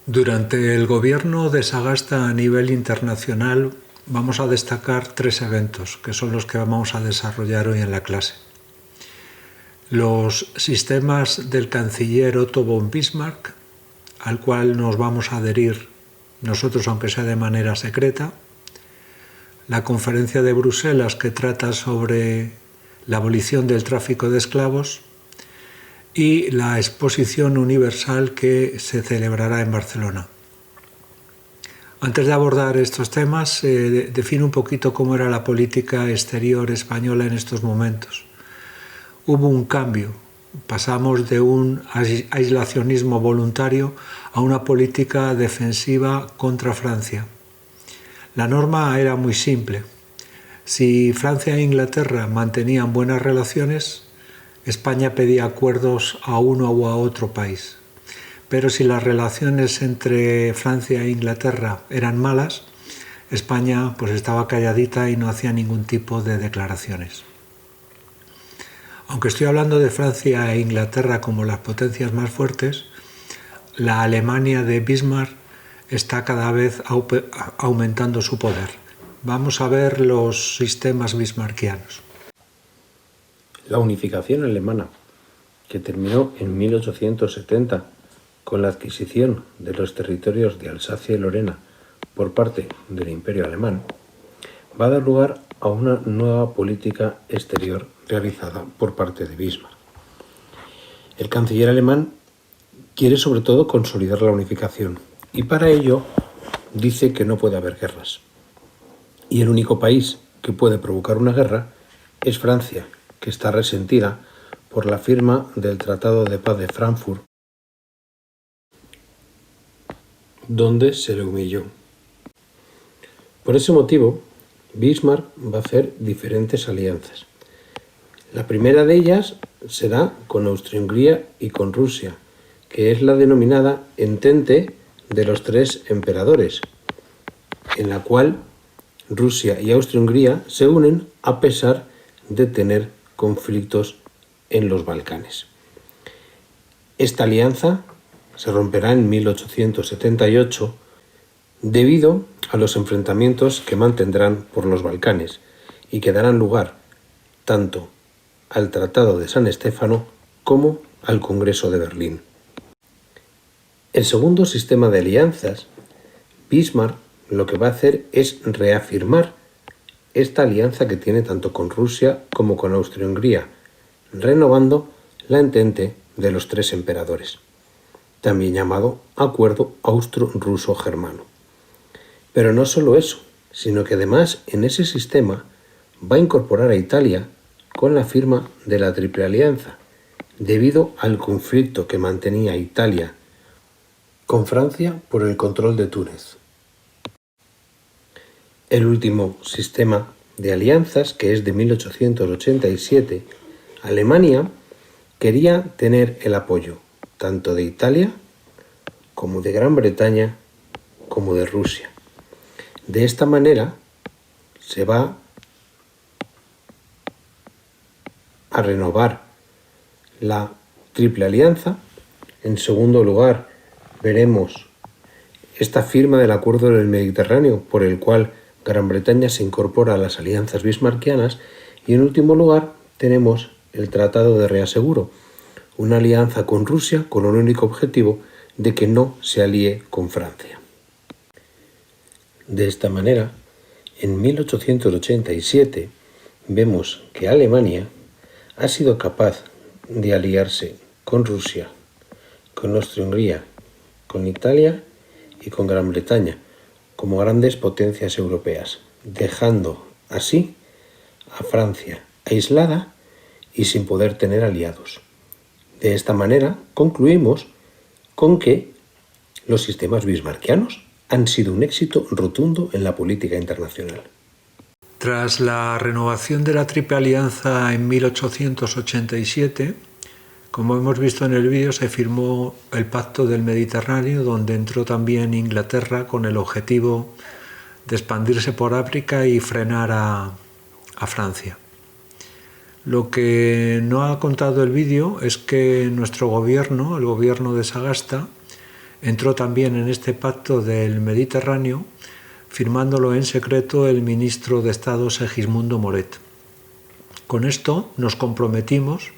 Durante el gobierno de Sagasta a nivel internacional vamos a destacar 3 eventos, que son los que vamos a desarrollar hoy en la clase. Los sistemas del canciller Otto von Bismarck, al cual nos vamos a adherir nosotros, aunque sea de manera secreta. La conferencia de Bruselas, que trata sobre la abolición del tráfico de esclavos, y la exposición universal que se celebrará en Barcelona. Antes de abordar estos temas, defino un poquito cómo era la política exterior española en estos momentos. Hubo un cambio, pasamos de un aislacionismo voluntario a una política defensiva contra Francia. La norma era muy simple. Si Francia e Inglaterra mantenían buenas relaciones, España pedía acuerdos a uno o a otro país. Pero si las relaciones entre Francia e Inglaterra eran malas, España pues estaba calladita y no hacía ningún tipo de declaraciones. Aunque estoy hablando de Francia e Inglaterra como las potencias más fuertes, la Alemania de Bismarck está cada vez aumentando su poder. Vamos a ver los sistemas bismarckianos. La unificación alemana, que terminó en 1870 con la adquisición de los territorios de Alsacia y Lorena por parte del Imperio Alemán, va a dar lugar a una nueva política exterior realizada por parte de Bismarck. El canciller alemán quiere sobre todo consolidar la unificación y para ello dice que no puede haber guerras. Y el único país que puede provocar una guerra es Francia, que está resentida por la firma del Tratado de Paz de Frankfurt, donde se le humilló. Por ese motivo, Bismarck va a hacer diferentes alianzas. La primera de ellas será con Austria-Hungría y con Rusia, que es la denominada Entente de los 3 emperadores, en la cual Rusia y Austria-Hungría se unen a pesar de tener conflictos en los Balcanes. Esta alianza se romperá en 1878 debido a los enfrentamientos que mantendrán por los Balcanes y que darán lugar tanto al Tratado de San Stefano como al Congreso de Berlín. El segundo sistema de alianzas, Bismarck lo que va a hacer es reafirmar esta alianza que tiene tanto con Rusia como con Austria-Hungría, renovando la Entente de los 3 emperadores, también llamado Acuerdo Austro-Ruso-Germano. Pero no solo eso, sino que además en ese sistema va a incorporar a Italia con la firma de la Triple Alianza, debido al conflicto que mantenía Italia con Francia por el control de Túnez. El último sistema de alianzas, que es de 1887, Alemania quería tener el apoyo tanto de Italia como de Gran Bretaña como de Rusia. De esta manera se va a renovar la Triple Alianza. En segundo lugar, veremos esta firma del Acuerdo del Mediterráneo, por el cual Gran Bretaña se incorpora a las alianzas bismarckianas. Y en último lugar, tenemos el Tratado de Reaseguro, una alianza con Rusia con un único objetivo de que no se alíe con Francia. De esta manera, en 1887 vemos que Alemania ha sido capaz de aliarse con Rusia, con Austria-Hungría, con Italia y con Gran Bretaña como grandes potencias europeas, dejando así a Francia aislada y sin poder tener aliados. De esta manera concluimos con que los sistemas bismarckianos han sido un éxito rotundo en la política internacional. Tras la renovación de la Triple Alianza en 1887, como hemos visto en el vídeo, se firmó el Pacto del Mediterráneo, donde entró también Inglaterra con el objetivo de expandirse por África y frenar a Francia. Lo que no ha contado el vídeo es que nuestro gobierno, el gobierno de Sagasta, entró también en este pacto del Mediterráneo, firmándolo en secreto el ministro de Estado Segismundo Moret. Con esto nos comprometimos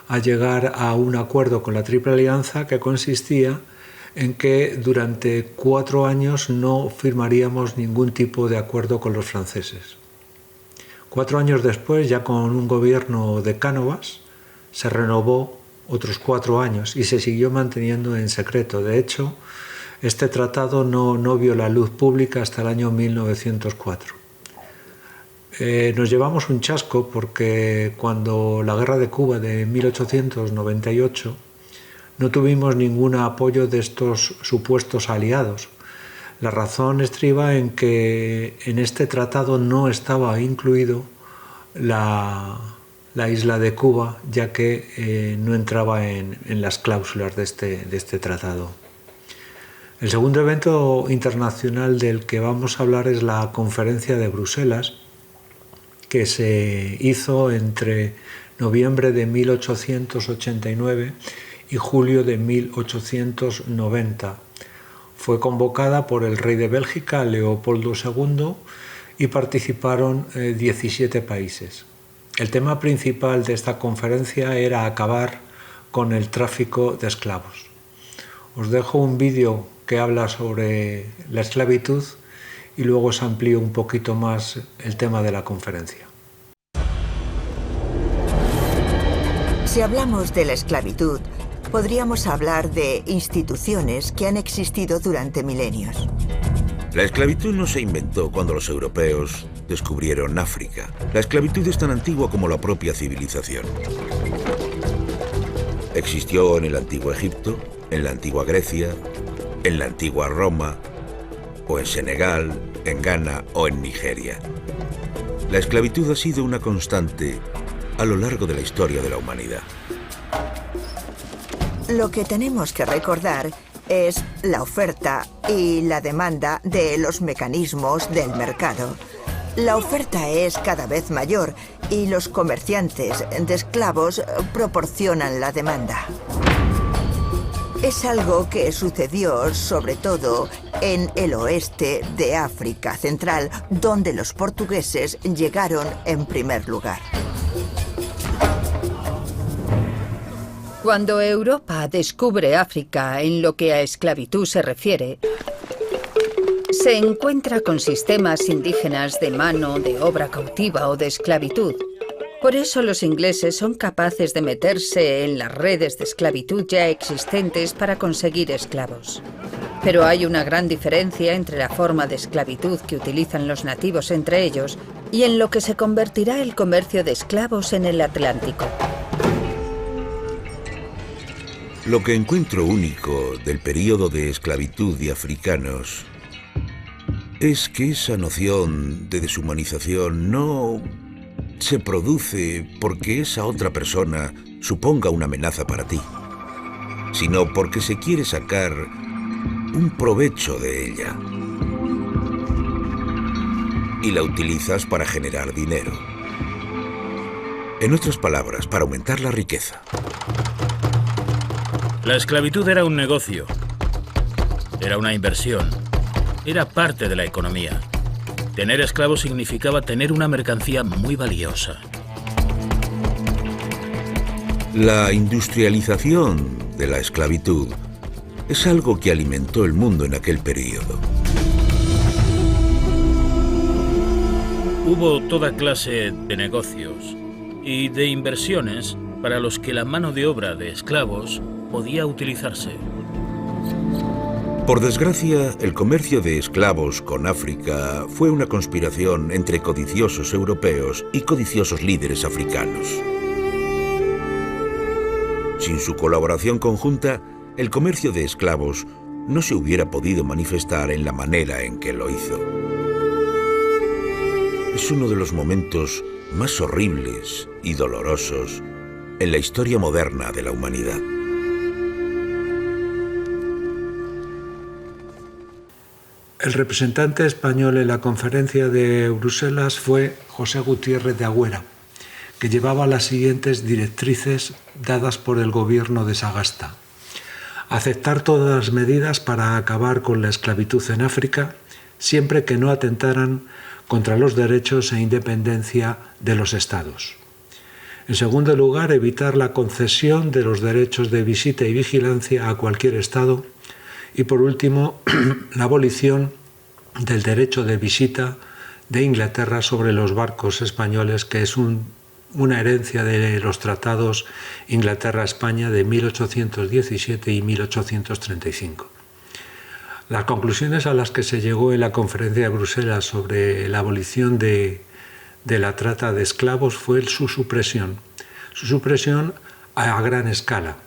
a llegar a un acuerdo con la Triple Alianza que consistía en que durante 4 años no firmaríamos ningún tipo de acuerdo con los franceses. 4 años después, ya con un gobierno de Cánovas, se renovó otros 4 años y se siguió manteniendo en secreto. De hecho, este tratado no vio la luz pública hasta el año 1904. Nos llevamos un chasco porque cuando la guerra de Cuba de 1898 no tuvimos ningún apoyo de estos supuestos aliados. La razón estriba en que en este tratado no estaba incluido la isla de Cuba, ya que no entraba en las cláusulas de este tratado. El segundo evento internacional del que vamos a hablar es la Conferencia de Bruselas, que se hizo entre noviembre de 1889 y julio de 1890. Fue convocada por el rey de Bélgica, Leopoldo II, y participaron 17 países. El tema principal de esta conferencia era acabar con el tráfico de esclavos. Os dejo un vídeo que habla sobre la esclavitud y luego os amplío un poquito más el tema de la conferencia. Si hablamos de la esclavitud, podríamos hablar de instituciones que han existido durante milenios. La esclavitud no se inventó cuando los europeos descubrieron África. La esclavitud es tan antigua como la propia civilización. Existió en el antiguo Egipto, en la antigua Grecia, en la antigua Roma, o en Senegal, en Ghana o en Nigeria. La esclavitud ha sido una constante a lo largo de la historia de la humanidad. Lo que tenemos que recordar es la oferta y la demanda de los mecanismos del mercado. La oferta es cada vez mayor y los comerciantes de esclavos proporcionan la demanda. Es algo que sucedió sobre todo en el oeste de África Central, donde los portugueses llegaron en primer lugar. Cuando Europa descubre África en lo que a esclavitud se refiere, se encuentra con sistemas indígenas de mano de obra cautiva o de esclavitud. Por eso los ingleses son capaces de meterse en las redes de esclavitud ya existentes para conseguir esclavos. Pero hay una gran diferencia entre la forma de esclavitud que utilizan los nativos entre ellos y en lo que se convertirá el comercio de esclavos en el Atlántico. Lo que encuentro único del período de esclavitud de africanos es que esa noción de deshumanización no se produce porque esa otra persona suponga una amenaza para ti, sino porque se quiere sacar un provecho de ella y la utilizas para generar dinero. En otras palabras, para aumentar la riqueza. La esclavitud era un negocio, era una inversión, era parte de la economía. Tener esclavos significaba tener una mercancía muy valiosa. La industrialización de la esclavitud es algo que alimentó el mundo en aquel periodo. Hubo toda clase de negocios y de inversiones para los que la mano de obra de esclavos podía utilizarse. Por desgracia, el comercio de esclavos con África fue una conspiración entre codiciosos europeos y codiciosos líderes africanos. Sin su colaboración conjunta, el comercio de esclavos no se hubiera podido manifestar en la manera en que lo hizo. Es uno de los momentos más horribles y dolorosos en la historia moderna de la humanidad. El representante español en la conferencia de Bruselas fue José Gutiérrez de Agüera, que llevaba las siguientes directrices dadas por el gobierno de Sagasta. aceptar todas las medidas para acabar con la esclavitud en África, siempre que no atentaran contra los derechos e independencia de los estados. En segundo lugar, evitar la concesión de los derechos de visita y vigilancia a cualquier estado. Y por último, la abolición del derecho de visita de Inglaterra sobre los barcos españoles, que es una herencia de los tratados Inglaterra-España de 1817 y 1835. Las conclusiones a las que se llegó en la conferencia de Bruselas sobre la abolición de la trata de esclavos fue su supresión a gran escala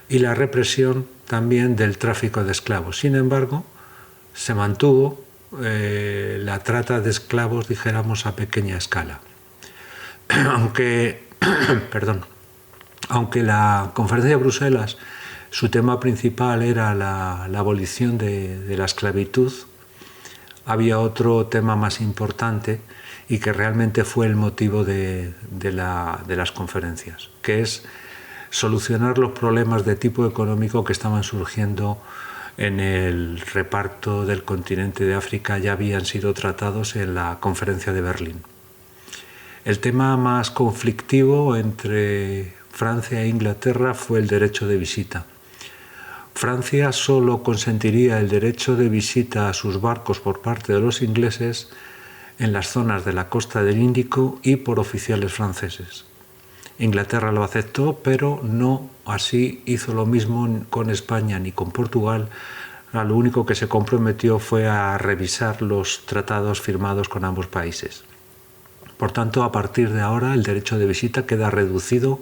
y la represión también del tráfico de esclavos. Sin embargo, se mantuvo la trata de esclavos, dijéramos, a pequeña escala. Aunque la conferencia de Bruselas, su tema principal era la abolición de la esclavitud, había otro tema más importante y que realmente fue el motivo de las conferencias, que es solucionar los problemas de tipo económico que estaban surgiendo en el reparto del continente de África. Ya habían sido tratados en la conferencia de Berlín. El tema más conflictivo entre Francia e Inglaterra fue el derecho de visita. Francia solo consentiría el derecho de visita a sus barcos por parte de los ingleses en las zonas de la costa del Índico y por oficiales franceses. Inglaterra lo aceptó, pero no así hizo lo mismo con España ni con Portugal. Lo único que se comprometió fue a revisar los tratados firmados con ambos países. Por tanto, a partir de ahora, el derecho de visita queda reducido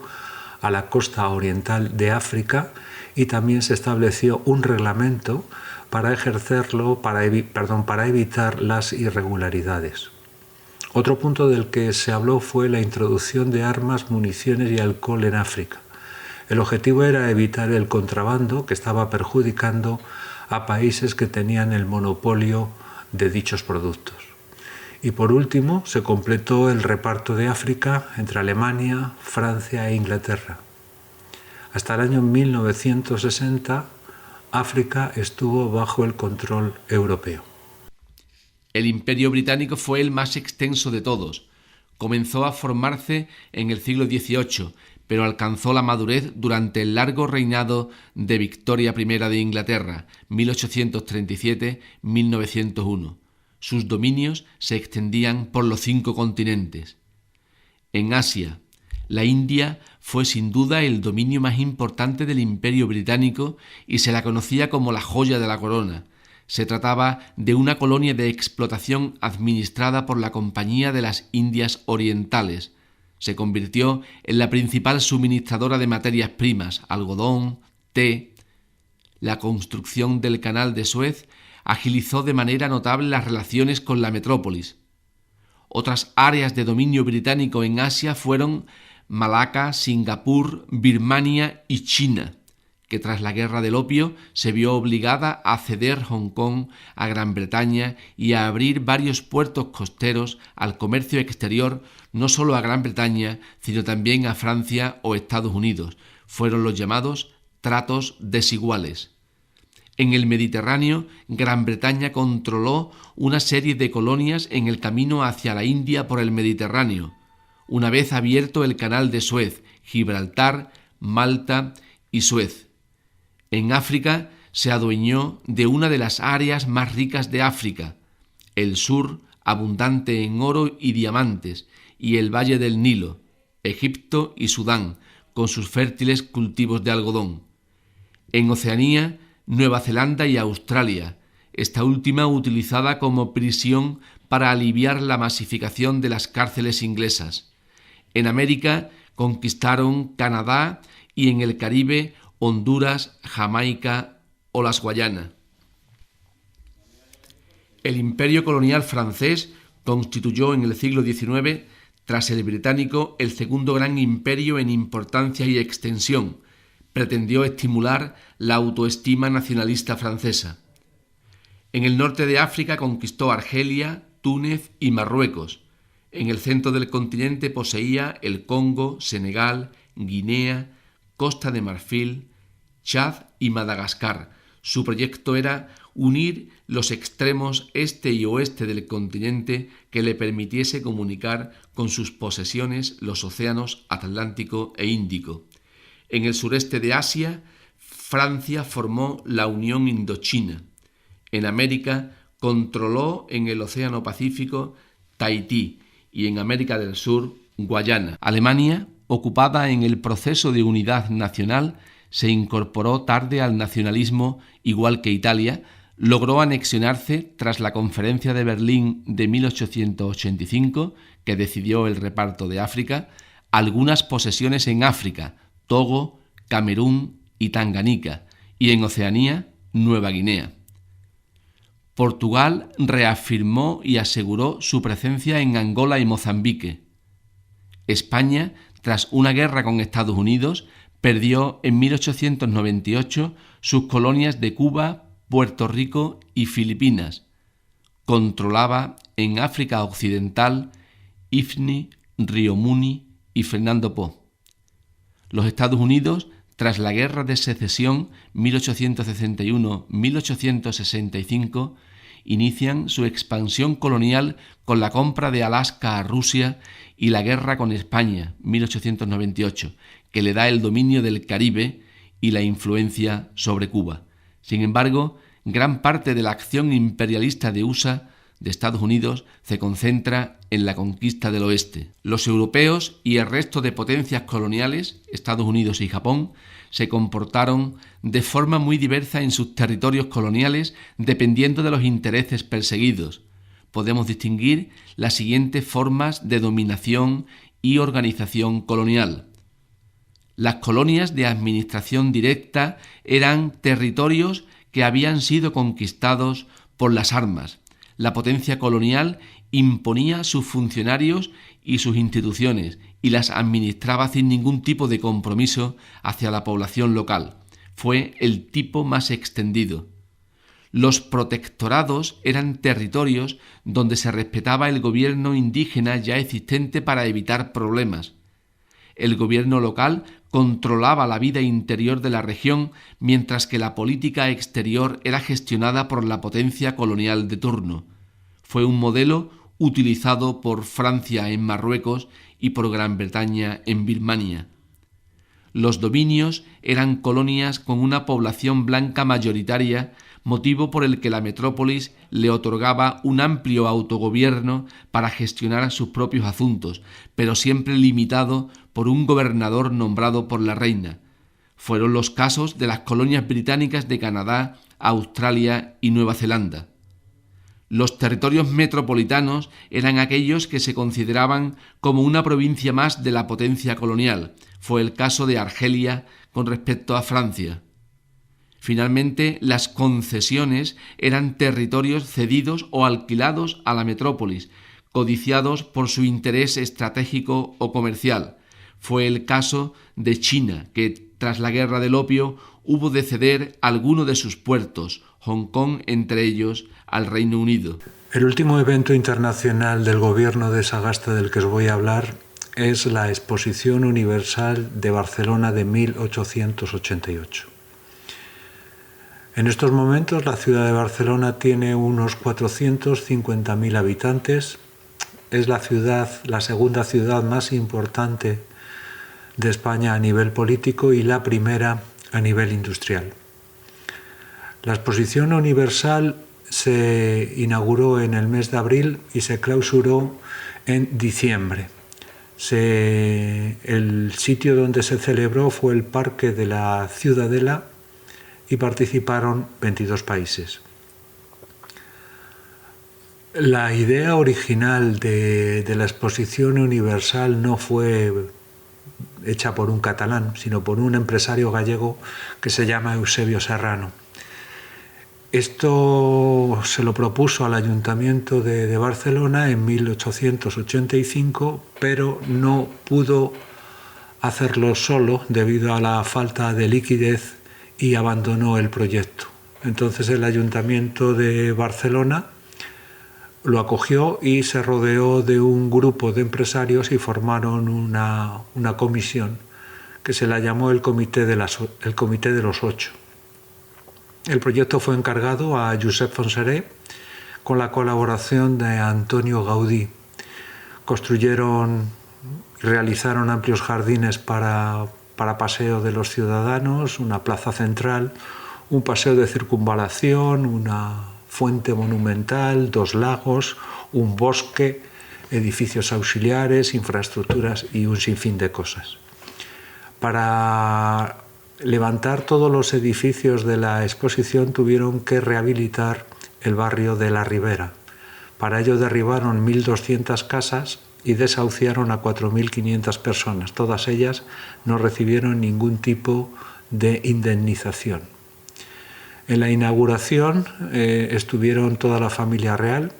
a la costa oriental de África y también se estableció un reglamento para ejercerlo, para evitar las irregularidades. Otro punto del que se habló fue la introducción de armas, municiones y alcohol en África. El objetivo era evitar el contrabando que estaba perjudicando a países que tenían el monopolio de dichos productos. Y por último, se completó el reparto de África entre Alemania, Francia e Inglaterra. Hasta el año 1960, África estuvo bajo el control europeo. El Imperio Británico fue el más extenso de todos. Comenzó a formarse en el siglo XVIII, pero alcanzó la madurez durante el largo reinado de Victoria I de Inglaterra, 1837-1901. Sus dominios se extendían por los 5 continentes. En Asia, la India fue sin duda el dominio más importante del Imperio Británico y se la conocía como la joya de la corona. Se trataba de una colonia de explotación administrada por la Compañía de las Indias Orientales. Se convirtió en la principal suministradora de materias primas, algodón, té. La construcción del Canal de Suez agilizó de manera notable las relaciones con la metrópolis. Otras áreas de dominio británico en Asia fueron Malaca, Singapur, Birmania y China, que tras la Guerra del Opio se vio obligada a ceder Hong Kong a Gran Bretaña y a abrir varios puertos costeros al comercio exterior, no solo a Gran Bretaña, sino también a Francia o Estados Unidos. Fueron los llamados tratos desiguales. En el Mediterráneo, Gran Bretaña controló una serie de colonias en el camino hacia la India por el Mediterráneo, una vez abierto el Canal de Suez, Gibraltar, Malta y Suez. En África se adueñó de una de las áreas más ricas de África, el sur, abundante en oro y diamantes, y el valle del Nilo, Egipto y Sudán, con sus fértiles cultivos de algodón. En Oceanía, Nueva Zelanda y Australia, esta última utilizada como prisión para aliviar la masificación de las cárceles inglesas. En América conquistaron Canadá y en el Caribe Honduras, Jamaica o las Guayanas. El imperio colonial francés constituyó en el siglo XIX, tras el británico, el segundo gran imperio en importancia y extensión. Pretendió estimular la autoestima nacionalista francesa. En el norte de África conquistó Argelia, Túnez y Marruecos. En el centro del continente poseía el Congo, Senegal, Guinea, Costa de Marfil, Chad y Madagascar. Su proyecto era unir los extremos este y oeste del continente que le permitiese comunicar con sus posesiones los océanos Atlántico e Índico. En el sureste de Asia, Francia formó la Unión Indochina. En América controló en el Océano Pacífico Tahití y en América del Sur Guayana. Alemania, ocupada en el proceso de unidad nacional, se incorporó tarde al nacionalismo, igual que Italia. Logró anexionarse tras la Conferencia de Berlín de 1885, que decidió el reparto de África, algunas posesiones en África, Togo, Camerún y Tanganica, y en Oceanía, Nueva Guinea. Portugal reafirmó y aseguró su presencia en Angola y Mozambique. España, tras una guerra con Estados Unidos, perdió en 1898 sus colonias de Cuba, Puerto Rico y Filipinas. Controlaba en África Occidental Ifni, Río Muni y Fernando Po. Los Estados Unidos, tras la Guerra de Secesión 1861-1865, inician su expansión colonial con la compra de Alaska a Rusia y la guerra con España 1898, que le da el dominio del Caribe y la influencia sobre Cuba. Sin embargo, gran parte de la acción imperialista de Estados Unidos, se concentra en la conquista del oeste. Los europeos y el resto de potencias coloniales, Estados Unidos y Japón, se comportaron de forma muy diversa en sus territorios coloniales dependiendo de los intereses perseguidos. Podemos distinguir las siguientes formas de dominación y organización colonial. Las colonias de administración directa eran territorios que habían sido conquistados por las armas. La potencia colonial imponía sus funcionarios y sus instituciones y las administraba sin ningún tipo de compromiso hacia la población local. Fue el tipo más extendido. Los protectorados eran territorios donde se respetaba el gobierno indígena ya existente para evitar problemas. El gobierno local controlaba la vida interior de la región, mientras que la política exterior era gestionada por la potencia colonial de turno. Fue un modelo utilizado por Francia en Marruecos y por Gran Bretaña en Birmania. Los dominios eran colonias con una población blanca mayoritaria, motivo por el que la metrópolis le otorgaba un amplio autogobierno para gestionar sus propios asuntos, pero siempre limitado por un gobernador nombrado por la reina. Fueron los casos de las colonias británicas de Canadá, Australia y Nueva Zelanda. Los territorios metropolitanos eran aquellos que se consideraban como una provincia más de la potencia colonial. Fue el caso de Argelia con respecto a Francia. Finalmente, las concesiones eran territorios cedidos o alquilados a la metrópolis, codiciados por su interés estratégico o comercial. Fue el caso de China, que tras la Guerra del Opio hubo de ceder alguno de sus puertos, Hong Kong entre ellos, al Reino Unido. El último evento internacional del gobierno de Sagasta del que os voy a hablar es la Exposición Universal de Barcelona de 1888. En estos momentos la ciudad de Barcelona tiene unos 450.000 habitantes. Es la segunda ciudad más importante de España a nivel político y la primera a nivel industrial. La Exposición Universal se inauguró en el mes de abril y se clausuró en diciembre. El sitio donde se celebró fue el Parque de la Ciudadela y participaron 22 países. La idea original de la Exposición Universal no fue hecha por un catalán, sino por un empresario gallego que se llama Eusebio Serrano. Esto se lo propuso al Ayuntamiento de Barcelona en 1885, pero no pudo hacerlo solo debido a la falta de liquidez y abandonó el proyecto. Entonces el Ayuntamiento de Barcelona lo acogió y se rodeó de un grupo de empresarios y formaron una comisión que se la llamó el Comité de los Ocho. El proyecto fue encargado a Josep Fontserè con la colaboración de Antonio Gaudí. Construyeron y realizaron amplios jardines para paseo de los ciudadanos, una plaza central, un paseo de circunvalación, una fuente monumental, 2 lagos, un bosque, edificios auxiliares, infraestructuras y un sinfín de cosas. Para levantar todos los edificios de la exposición tuvieron que rehabilitar el barrio de La Ribera. Para ello derribaron 1.200 casas y desahuciaron a 4.500 personas. Todas ellas no recibieron ningún tipo de indemnización. En la inauguración estuvieron toda la familia real,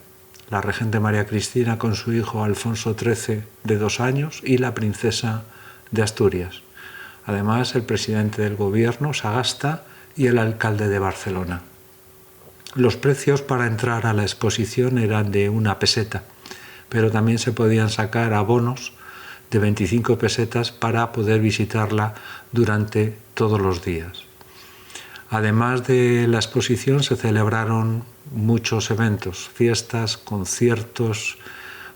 la regente María Cristina con su hijo Alfonso XIII de 2 años y la princesa de Asturias. Además, el presidente del gobierno, Sagasta, y el alcalde de Barcelona. Los precios para entrar a la exposición eran de 1 peseta, pero también se podían sacar abonos de 25 pesetas para poder visitarla durante todos los días. Además de la exposición se celebraron muchos eventos, fiestas, conciertos,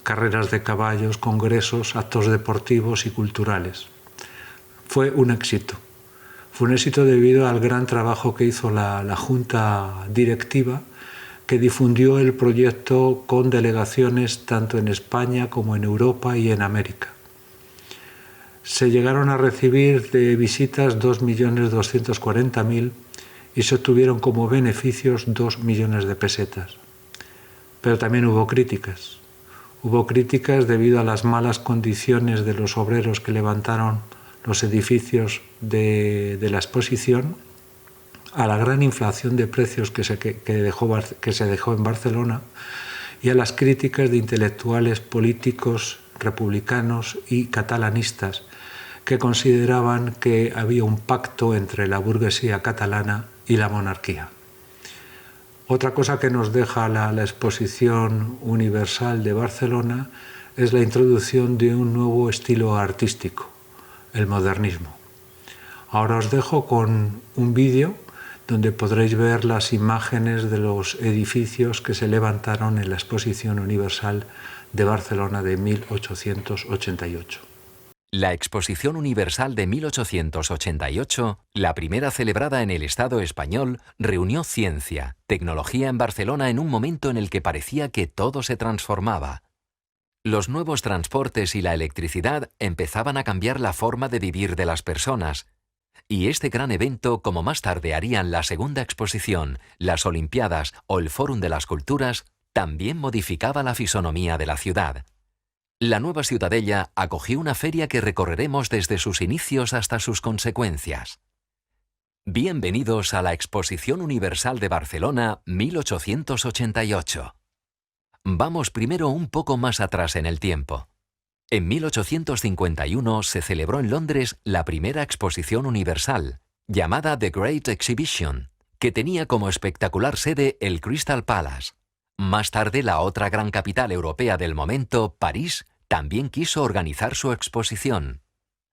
carreras de caballos, congresos, actos deportivos y culturales. Fue un éxito. Fue un éxito debido al gran trabajo que hizo la Junta Directiva, que difundió el proyecto con delegaciones tanto en España como en Europa y en América. Se llegaron a recibir de visitas 2.240.000 y se obtuvieron como beneficios 2 millones de pesetas. Pero también hubo críticas. Hubo críticas debido a las malas condiciones de los obreros que levantaron los edificios de la exposición, a la gran inflación de precios que se dejó en Barcelona y a las críticas de intelectuales políticos republicanos y catalanistas que consideraban que había un pacto entre la burguesía catalana y la monarquía. Otra cosa que nos deja la Exposición Universal de Barcelona es la introducción de un nuevo estilo artístico, el modernismo. Ahora os dejo con un vídeo donde podréis ver las imágenes de los edificios que se levantaron en la Exposición Universal de Barcelona de 1888. La Exposición Universal de 1888, la primera celebrada en el Estado español, reunió ciencia, tecnología en Barcelona en un momento en el que parecía que todo se transformaba. Los nuevos transportes y la electricidad empezaban a cambiar la forma de vivir de las personas, y este gran evento, como más tarde harían la segunda exposición, las Olimpiadas o el Fórum de las Culturas, también modificaba la fisonomía de la ciudad. La nueva Ciutadella acogió una feria que recorreremos desde sus inicios hasta sus consecuencias. Bienvenidos a la Exposición Universal de Barcelona 1888. Vamos primero un poco más atrás en el tiempo. En 1851 se celebró en Londres la primera Exposición Universal, llamada The Great Exhibition, que tenía como espectacular sede el Crystal Palace. Más tarde, la otra gran capital europea del momento, París, también quiso organizar su exposición.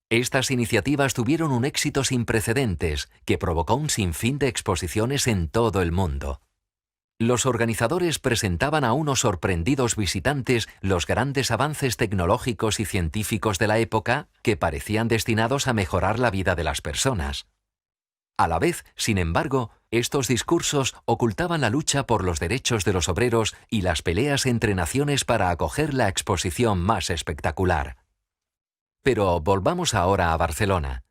Estas iniciativas tuvieron un éxito sin precedentes que provocó un sinfín de exposiciones en todo el mundo. Los organizadores presentaban a unos sorprendidos visitantes los grandes avances tecnológicos y científicos de la época que parecían destinados a mejorar la vida de las personas. A la vez, sin embargo, estos discursos ocultaban la lucha por los derechos de los obreros y las peleas entre naciones para acoger la exposición más espectacular. Pero volvamos ahora a Barcelona.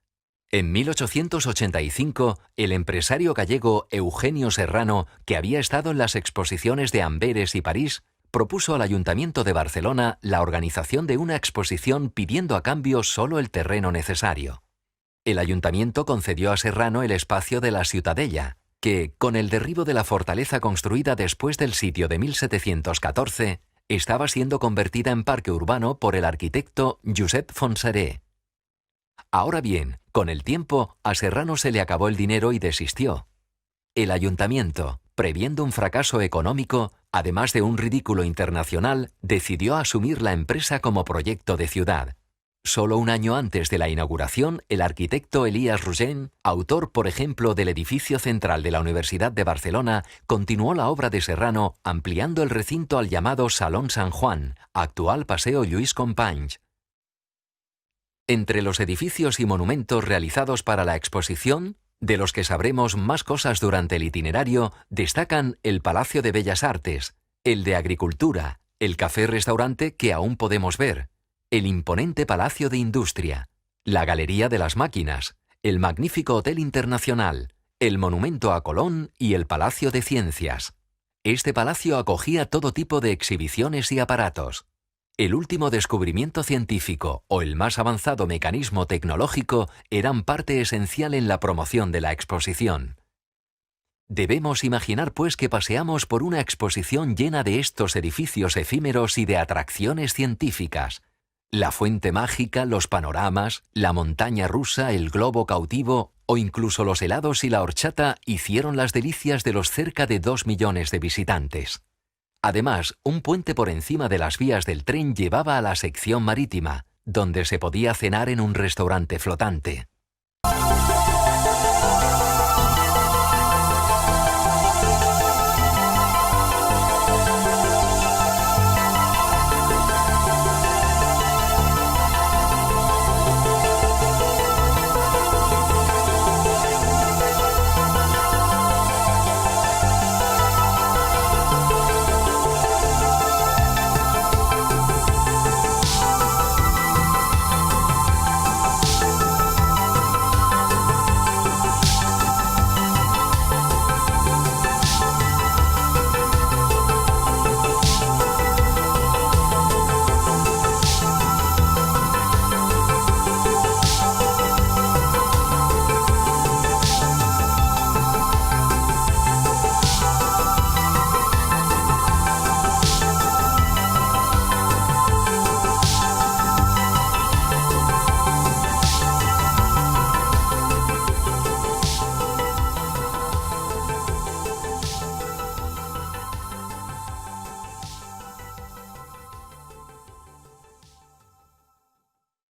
En 1885, el empresario gallego Eugenio Serrano, que había estado en las exposiciones de Amberes y París, propuso al Ayuntamiento de Barcelona la organización de una exposición pidiendo a cambio solo el terreno necesario. El Ayuntamiento concedió a Serrano el espacio de la Ciutadella, que, con el derribo de la fortaleza construida después del sitio de 1714, estaba siendo convertida en parque urbano por el arquitecto Josep Fontserè. Ahora bien, con el tiempo, a Serrano se le acabó el dinero y desistió. El ayuntamiento, previendo un fracaso económico, además de un ridículo internacional, decidió asumir la empresa como proyecto de ciudad. Solo un año antes de la inauguración, el arquitecto Elias Rogen, autor, por ejemplo, del edificio central de la Universidad de Barcelona, continuó la obra de Serrano ampliando el recinto al llamado Salón San Juan, actual Paseo Lluís Companys. Entre los edificios y monumentos realizados para la exposición, de los que sabremos más cosas durante el itinerario, destacan el Palacio de Bellas Artes, el de Agricultura, el café-restaurante que aún podemos ver, el imponente Palacio de Industria, la Galería de las Máquinas, el magnífico Hotel Internacional, el Monumento a Colón y el Palacio de Ciencias. Este palacio acogía todo tipo de exhibiciones y aparatos. El último descubrimiento científico o el más avanzado mecanismo tecnológico eran parte esencial en la promoción de la exposición. Debemos imaginar, pues, que paseamos por una exposición llena de estos edificios efímeros y de atracciones científicas. La fuente mágica, los panoramas, la montaña rusa, el globo cautivo o incluso los helados y la horchata hicieron las delicias de los cerca de 2 millones de visitantes. Además, un puente por encima de las vías del tren llevaba a la sección marítima, donde se podía cenar en un restaurante flotante.